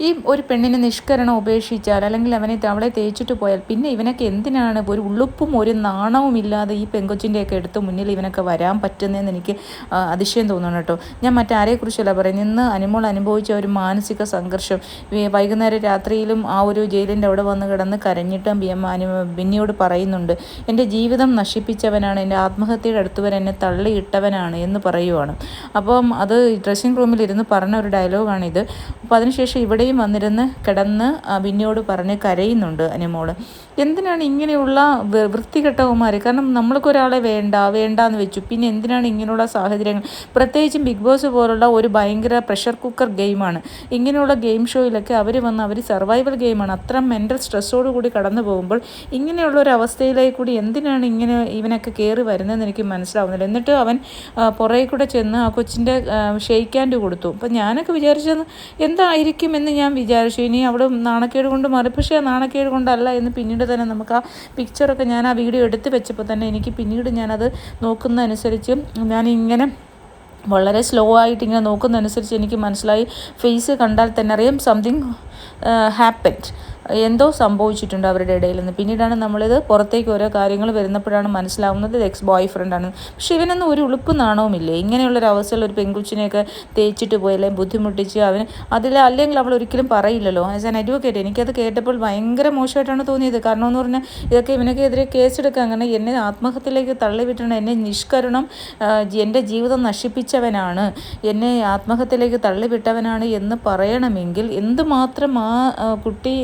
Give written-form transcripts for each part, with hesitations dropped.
ഈ ഒരു പെണ്ണിനെ നിഷ്കരണം ഉപേക്ഷിച്ചാൽ അല്ലെങ്കിൽ അവളെ തേച്ചിട്ട് പോയാൽ പിന്നെ ഇവനൊക്കെ എന്തിനാണ് ഒരു ഉളുപ്പും ഒരു നാണവും ഇല്ലാതെ ഈ പെങ്കൊച്ചിൻ്റെയൊക്കെ എടുത്ത് മുന്നിൽ ഇവനൊക്കെ വരാൻ പറ്റുന്നതെന്ന് എനിക്ക് അതിശയം തോന്നുന്നു കേട്ടോ. ഞാൻ മറ്റാരെക്കുറിച്ചല്ല പറയുന്നത്, ഇന്ന് അനുമോൾ അനുഭവിച്ച ഒരു മാനസിക സംഘർഷം. വൈകുന്നേരം രാത്രിയിലും ആ ഒരു ജയിലിൻ്റെ അവിടെ വന്ന് കിടന്ന് കരഞ്ഞിട്ടും ബിന്നിയോട് പറയുന്നുണ്ട്, എൻ്റെ ജീവിതം നശിപ്പിച്ചവനാണ്, എൻ്റെ ആത്മഹത്യയുടെ അടുത്ത് വരെ എന്നെ തള്ളിയിട്ടവനാണ് എന്ന് പറയുവാണ്. അപ്പം അത് ഡ്രസ്സിങ് റൂമിലിരുന്ന് പറഞ്ഞ ഒരു ഡയലോഗാണിത്. അപ്പോൾ അതിനുശേഷം ഇവിടെയും വന്നിരുന്ന് കിടന്ന് ബിന്നിയോട് പറഞ്ഞ് കരയുന്നുണ്ട് അനുമോൾ. എന്തിനാണ് ഇങ്ങനെയുള്ള വൃത്തികെട്ടവന്മാർ? കാരണം നമ്മൾക്കൊരാളെ വേണ്ടാന്ന് വെച്ചു, പിന്നെ എന്തിനാണ് ഇങ്ങനെയുള്ള സാഹചര്യങ്ങൾ? പ്രത്യേകിച്ചും ബിഗ് ബോസ് പോലുള്ള ഒരു ഭയങ്കര പ്രഷർ കുക്കർ ഗെയിമാണ്. ഇങ്ങനെയുള്ള ഗെയിം ഷോയിലൊക്കെ അവർ സർവൈവൽ ഗെയിമാണ്. അത്ര മെൻ്റൽ സ്ട്രെസ്സോട് കൂടി കടന്നു പോകുമ്പോൾ ഇങ്ങനെയുള്ള ഒരു അവസ്ഥയിലേക്ക് കൂടി എന്തിനാണ് ഇവനൊക്കെ കയറി വരുന്നതെന്ന് എനിക്ക് മനസ്സിലാവുന്നില്ല. എന്നിട്ട് അവൻ പുറകെ കൂടെ ചെന്ന് ആ കൊച്ചിൻ്റെ ഷെയ്ക്ക് കൊടുത്തു. അപ്പം ഞാനൊക്കെ വിചാരിച്ചത് എന്തായിരിക്കും എന്ന് ഞാൻ വിചാരിച്ചു. ഇനി അവിടെ നാണക്കേട് കൊണ്ട് മാറി, പക്ഷേ ആ നാണക്കേട് കൊണ്ടല്ല എന്ന് പിന്നീട് തന്നെ നമുക്ക് ആ പിക്ചറൊക്കെ ഞാൻ ആ വീഡിയോ എടുത്ത് വെച്ചപ്പോൾ തന്നെ എനിക്ക് പിന്നീട് ഞാനത് നോക്കുന്നതനുസരിച്ച് ഞാനിങ്ങനെ വളരെ സ്ലോ ആയിട്ട് ഇങ്ങനെ നോക്കുന്നതനുസരിച്ച് എനിക്ക് മനസ്സിലായി, ഫേസ് കണ്ടാൽ തന്നെ അറിയാം സംതിങ് ഹാപ്പൻഡ്, എന്തോ സംഭവിച്ചിട്ടുണ്ട് അവരുടെ ഇടയിൽ നിന്ന്. പിന്നീടാണ് നമ്മളിത് പുറത്തേക്ക് ഓരോ കാര്യങ്ങൾ വരുന്നപ്പോഴാണ് മനസ്സിലാവുന്നത് എക്സ് ബോയ് ഫ്രണ്ടാണ്. പക്ഷെ ഇവനൊന്നും ഒരു ഉളുപ്പ് നാണവുമില്ലേ? ഇങ്ങനെയുള്ളൊരു അവസ്ഥയിൽ ഒരു പെൺകുച്ചിനെയൊക്കെ തേച്ചിട്ട് പോയി അല്ലെങ്കിൽ ബുദ്ധിമുട്ടിച്ച് അല്ലെങ്കിൽ അവൾ ഒരിക്കലും പറയില്ലല്ലോ. ആസ് ആൻ അഡ്വക്കേറ്റ് എനിക്കത് കേട്ടപ്പോൾ ഭയങ്കര മോശമായിട്ടാണ് തോന്നിയത്. കാരണം എന്ന് പറഞ്ഞാൽ ഇതൊക്കെ ഇവനൊക്കെതിരെ കേസെടുക്കുക, അങ്ങനെ എന്നെ ആത്മഹത്യയിലേക്ക് തള്ളിവിട്ടാണ്, എന്നെ നിഷ്കരണം എൻ്റെ ജീവിതം നശിപ്പിച്ചവനാണ്, എന്നെ ആത്മഹത്യയിലേക്ക് തള്ളിവിട്ടവനാണ് എന്ന് പറയണമെങ്കിൽ എന്തുമാത്രം ആ കുട്ടി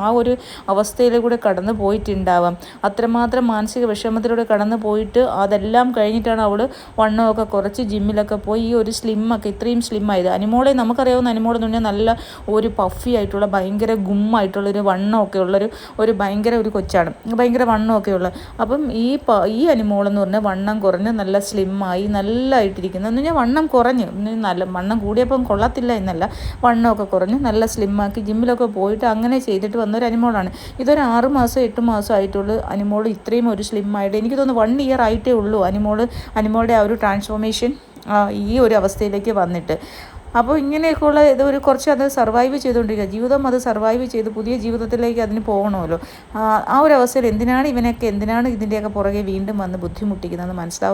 ആ ഒരു അവസ്ഥയിലൂടെ കടന്നു പോയിട്ടുണ്ടാവാം. അത്രമാത്രം മാനസിക വിഷമത്തിലൂടെ കടന്നു പോയിട്ട് അതെല്ലാം കഴിഞ്ഞിട്ടാണ് അവൾ വണ്ണമൊക്കെ കുറച്ച് ജിമ്മിലൊക്കെ പോയി ഈ ഒരു സ്ലിമ്മൊക്കെ ഇത്രയും സ്ലിമ്മായത്. അനുമോളെ നമുക്കറിയാവുന്ന അനുമോളെന്ന് പറഞ്ഞാൽ നല്ല ഒരു പഫി ആയിട്ടുള്ള ഭയങ്കര ഗുമ്മായിട്ടുള്ളൊരു വണ്ണമൊക്കെ ഉള്ളൊരു ഭയങ്കര ഒരു കൊച്ചാണ്, ഭയങ്കര വണ്ണമൊക്കെ ഉള്ള. അപ്പം ഈ അനുമോളെന്ന് പറഞ്ഞാൽ വണ്ണം കുറഞ്ഞ് നല്ല സ്ലിമ്മായി നല്ലതായിട്ടിരിക്കുന്നു. എന്ന് പറഞ്ഞാൽ വണ്ണം കുറഞ്ഞ്, നല്ല വണ്ണം കൂടിയപ്പം കൊള്ളത്തില്ല എന്നല്ല, വണ്ണമൊക്കെ കുറഞ്ഞ് നല്ല സ്ലിമ്മാക്കി ജിമ്മിലൊക്കെ പോയിട്ട് അങ്ങനെ ചെയ്തിട്ട് വന്നൊരു അനുമോളാണ്. ഇതൊരു 6 മാസം 8 മാസം ആയിട്ടുള്ളൂ അനുമോൾ ഇത്രയും ഒരു സ്ലിമ്മായിട്ട്. എനിക്ക് തോന്നുന്നു 1 ഇയർ ആയിട്ടേ ഉള്ളൂ അനുമോളുടെ ആ ഒരു ട്രാൻസ്ഫോർമേഷൻ ഈ ഒരു അവസ്ഥയിലേക്ക് വന്നിട്ട്. അപ്പോൾ ഇങ്ങനെയൊക്കെയുള്ള ഇത് കുറച്ച് അത് സർവൈവ് ചെയ്തുകൊണ്ടിരിക്കുക, ജീവിതം അത് സർവൈവ് ചെയ്ത് പുതിയ ജീവിതത്തിലേക്ക് അതിന് പോകണമല്ലോ. ആ ഒരു അവസ്ഥയിൽ എന്തിനാണ് ഇതിൻ്റെയൊക്കെ പുറകെ വീണ്ടും വന്ന് ബുദ്ധിമുട്ടിക്കുന്നതെന്ന് മനസ്സിലാവും.